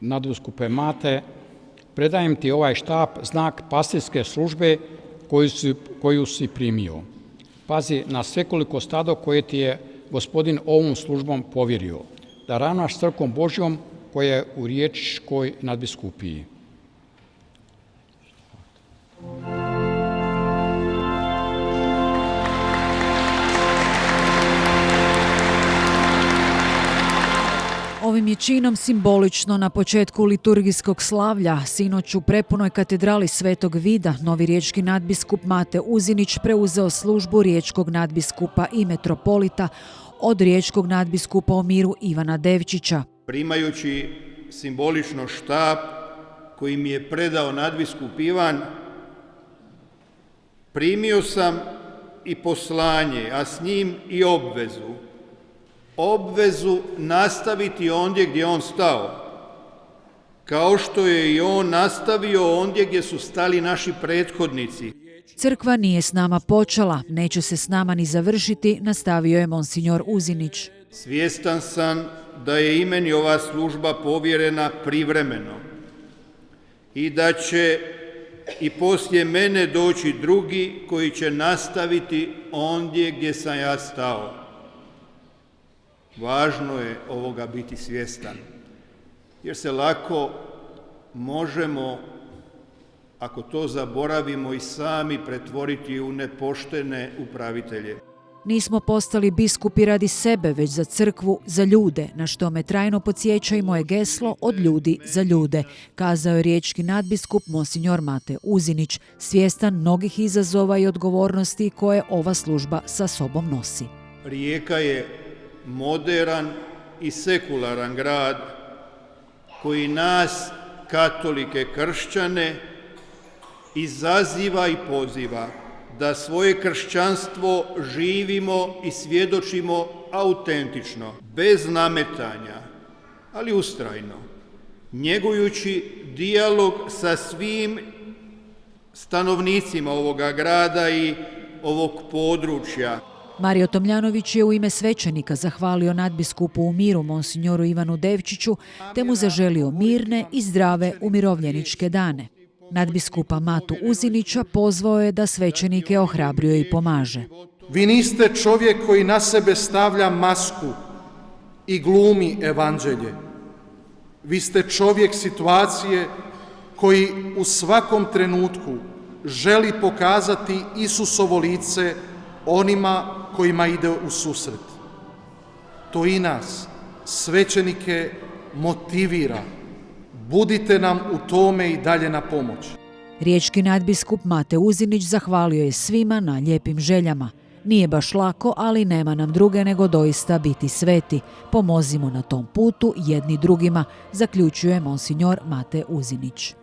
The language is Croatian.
nadbiskupe Mate, predajem ti ovaj štap, znak pastirske službe koju si primio. Pazi na svekoliko stado koje ti je Gospodin ovom službom povjerio, da ravnaš crkvom Božjom koja je u Riječkoj nadbiskupiji. Ovim je činom simbolično na početku liturgijskog slavlja sinoć u prepunoj katedrali Svetog Vida novi riječki nadbiskup Mate Uzinić preuzeo službu riječkog nadbiskupa i metropolita od riječkog nadbiskupa u miru Ivana Devčića. Primajući simbolično štap koji mi je predao nadbiskup Ivan, primio sam i poslanje, a s njim i obvezu nastaviti ondje gdje on stao, kao što je i on nastavio ondje gdje su stali naši prethodnici. Crkva nije s nama počela, neće se s nama ni završiti, nastavio je monsignor Uzinić. Svjestan sam da je i meni ova služba povjerena privremeno i da će i poslije mene doći drugi koji će nastaviti ondje gdje sam ja stao. Važno je ovoga biti svjestan, jer se lako možemo, ako to zaboravimo, i sami pretvoriti u nepoštene upravitelje. Nismo postali biskupi radi sebe, već za crkvu, za ljude, na što me trajno podsjeća i moje geslo od ljudi za ljude, kazao je riječki nadbiskup monsignor Mate Uzinić, svjestan mnogih izazova i odgovornosti koje ova služba sa sobom nosi. Rijeka je moderan i sekularan grad koji nas, katolike kršćane, izaziva i poziva da svoje kršćanstvo živimo i svjedočimo autentično, bez nametanja, ali ustrajno, njegujući dijalog sa svim stanovnicima ovoga grada i ovog područja. Mario Tomljanović je u ime svećenika zahvalio nadbiskupu u miru monsignoru Ivanu Devčiću te mu zaželio mirne i zdrave umirovljeničke dane. Nadbiskupa Matu Uzinića pozvao je da svećenike ohrabruje i pomaže. Vi niste čovjek koji na sebe stavlja masku i glumi evanđelje. Vi ste čovjek situacije koji u svakom trenutku želi pokazati Isusovo lice onima kojima ide u susret. To i nas, svećenike, motivira. Budite nam u tome i dalje na pomoć. Riječki nadbiskup Mate Uzinić zahvalio je svima na lijepim željama. Nije baš lako, ali nema nam druge nego doista biti sveti. Pomozimo na tom putu jedni drugima, zaključuje monsignor Mate Uzinić.